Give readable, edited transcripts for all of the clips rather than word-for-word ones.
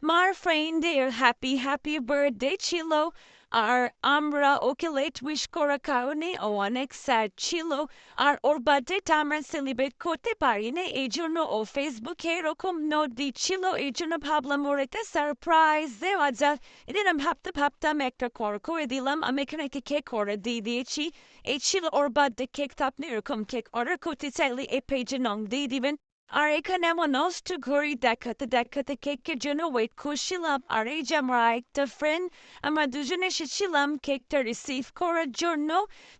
মার ফ্রেন্ডের happy birthday ছিল আর আমরা ওকে লেট উইশ করার কারণে ও অনেক স্যাড ছিল আর ওর বার্থডেটা আমরা সেলিব্রেট করতে পারি না এই জন্য ও ফেসবুকে এরকম নোট দিচ্ছিল এই জন্য ভাবলাম ওর একটা সারপ্রাইজ দেওয়া যাক এদিন আমি ভাবতাম একটা করে দিলাম আমি এখানে একটা কেক অর্ডার দিয়ে দিয়েছি এই ছিল ওর বার্থডে কেকটা আপনি এরকম কেক অর্ডার করতে চাইলে এই পেজে নং দিয়ে দিবেন আর এখানে আমার নষ্ট ঘড়ি দেখাতে কেকের জন্য ওয়েট করছিলাম আর এই যে আমরা একটা ফ্রেন্ড আমরা দুজনে এসেছিলাম কেকটা রিসিভ করার জন্য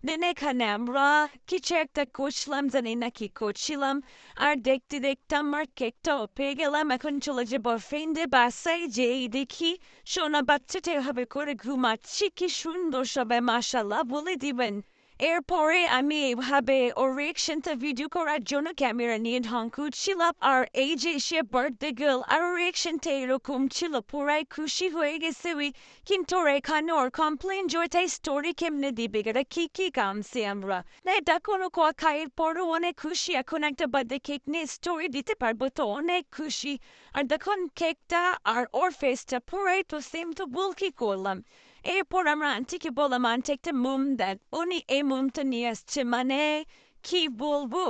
দেন এখানে আমরা কিছু একটা করছিলাম জানি না কি করছিলাম আর দেখতে আমার কেকটাও পেয়ে গেলাম এখন চলে যাবো ফ্রেন্ডের বাসায় যেই দেখি সোনা বাচ্চাটা এভাবে করে ঘুমাচ্ছি কি সুন্দর সবাই মাশাল্লাহ বলে দিবেন এরপরে আমি এভাবে ওর রিয়েকশনটা ভিডিও করার জন্য ক্যামেরা নিয়ে ঢং করছিলাম আর এই যে সে বার্থডে গার্ল আর ওর রিয়েকশনটা এরকম ছিল পুরাই খুশি হয়ে গেছে ওই কিন্তু ওর এখানে ওর কমপ্লেন জয়টাই স্টোরি কেমনে দিবে এটা কি কামছি আমরা না এটা কোনো কথা এরপরও অনেক খুশি এখন একটা বার্থডে কেক নিয়ে স্টোরি দিতে পারবো তো অনেক খুশি আর দেখুন কেকটা আর ওর ফেসটা পুরাই তো সেম তো বল কি করলাম এরপর আমরা আন্টিকে বললাম আন্টি একটা মোম দেন উনি এই মোমটা নিয়ে আসছে মানে কি বলবো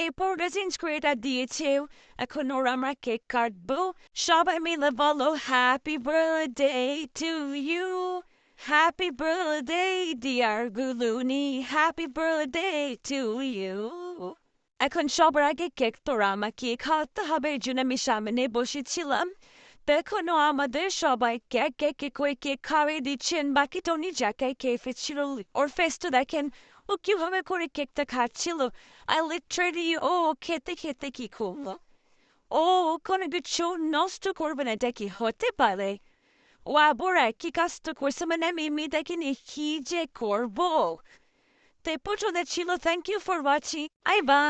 এরপর ওটা চেঞ্জ করে এটা দিয়েছে এখন ওরা আমরা কেক কাটবো সবাই মিলে বলো happy birthday to you happy birthday dear Guluni happy birthday to you এখন সবার আগে কেক তোরা আমাকে খাওয়াতে হবে এই জন্য আমি সামনে বসেছিলাম দেখুন আমাদের সবাই কেক করে কেক খাওয়াই দিচ্ছেন বাকি টনি জায়গায় খেয়ে ফেলছিল ওর ফেসটা দেখেন ও কিভাবে করে কেকটা খাচ্ছিল আই লিটারেলি ও খেতে কি করলো ও কোনো কিছু নষ্ট করবে না এটা কি হতে পারে ও আবার একই কাজটা করছে মানে আমি দেখিনি কি যে করবো তো এই পর্যন্ত ছিল থ্যাংক ইউ ফর ওয়াচিং আই বা